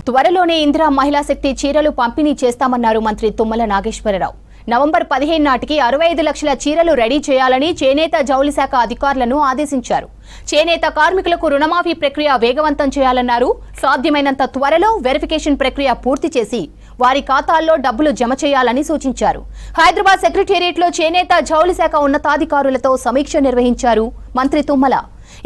త్వరలోనే ఇందిరా మహిళా శక్తి చీరలు పంపిణీ చేస్తామన్నారు మంత్రి తుమ్మల నాగేశ్వరరావు. నవంబర్ 15 నాటికి 65 లక్షల చీరలు రెడీ చేయాలని చేనేత జౌళి శాఖ అధికారులను ఆదేశించారు. చేనేత కార్మికులకు రుణమాఫీ ప్రక్రియ వేగవంతం చేయాలన్నారు. సాధ్యమైనంత త్వరలో వెరిఫికేషన్ ప్రక్రియ పూర్తి చేసి వారి ఖాతాల్లో డబ్బులు జమ చేయాలని సూచించారు. హైదరాబాద్ సెక్రటేరియట్లో చేనేత జౌళి శాఖ ఉన్నతాధికారులతో సమీక్ష నిర్వహించారు మంత్రి తుమ్మల.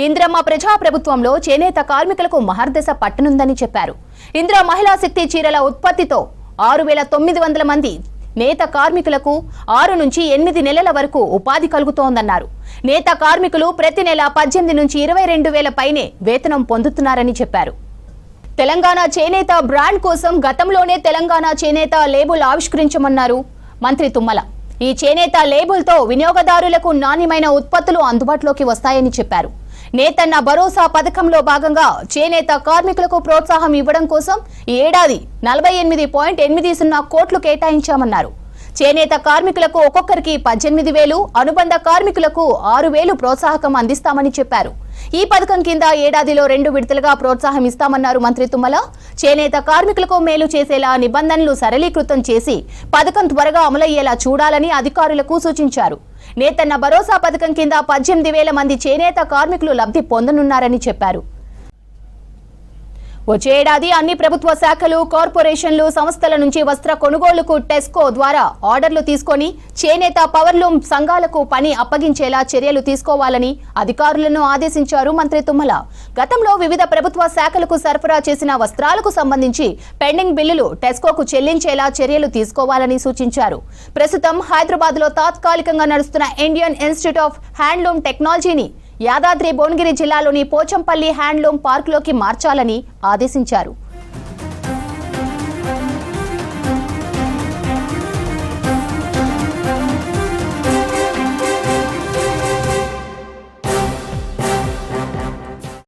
ఇందిరమ్మ ప్రజాప్రభుత్వంలో చేనేత కార్మికులకు మహర్దశ పట్టనుందని చెప్పారు. ఇందిరా మహిళా శక్తి చీరల ఉత్పత్తితో 6,900 మంది నేత కార్మికులకు 6 నుంచి 8 నెలల వరకు ఉపాధి కలుగుతోందన్నారు. నేత కార్మికులు ప్రతి నెల 18 నుంచి 22,000 పైనే వేతనం పొందుతున్నారని చెప్పారు. తెలంగాణ చేనేత బ్రాండ్ కోసం గతంలోనే తెలంగాణ చేనేత లేబుల్ ఆవిష్కరించమన్నారు మంత్రి తుమ్మల. ఈ చేనేత లేబుల్తో వినియోగదారులకు నాణ్యమైన ఉత్పత్తులు అందుబాటులోకి వస్తాయని చెప్పారు. నేతన్న భరోసా పథకంలో భాగంగా చేనేత కార్మికులకు ప్రోత్సాహం ఇవ్వడం కోసం ఈ ఏడాది 48.80 కోట్లు కేటాయించామన్నారు. చేనేత కార్మికులకు ఒక్కొక్కరికి 18,000, అనుబంధ కార్మికులకు 6,000 ప్రోత్సాహకం అందిస్తామని చెప్పారు. ఈ పథకం కింద ఏడాదిలో 2 విడతలుగా ప్రోత్సాహం ఇస్తామన్నారు మంత్రి తుమ్మల. చేనేత కార్మికులకు మేలు చేసేలా నిబంధనలు సరళీకృతం చేసి పథకం త్వరగా అమలయ్యేలా చూడాలని అధికారులకు సూచించారు. నేతన్న భరోసా పథకం కింద 18,000 మంది చేనేత కార్మికులు లబ్ధి పొందనున్నారని చెప్పారు. వచ్చే ఏడాది అన్ని ప్రభుత్వ శాఖలు, కార్పొరేషన్లు, సంస్థల నుంచి వస్త్ర కొనుగోలుకు టెస్కో ద్వారా ఆర్డర్లు తీసుకొని చేనేత పవర్లూమ్ సంఘాలకు పని అప్పగించేలా చర్యలు తీసుకోవాలని అధికారులను ఆదేశించారు మంత్రి తుమ్మల. గతంలో వివిధ ప్రభుత్వ శాఖలకు సరఫరా చేసిన వస్త్రాలకు సంబంధించి పెండింగ్ బిల్లులు టెస్కోకు చెల్లించేలా చర్యలు తీసుకోవాలని సూచించారు. ప్రస్తుతం హైదరాబాద్లో తాత్కాలికంగా నడుస్తున్న ఇండియన్ ఇన్స్టిట్యూట్ ఆఫ్ హ్యాండ్లూమ్ టెక్నాలజీని యాదాద్రి భువనగిరి జిల్లాలోని పోచంపల్లి హ్యాండ్లూమ్ పార్కులోకి మార్చాలని ఆదేశించారు.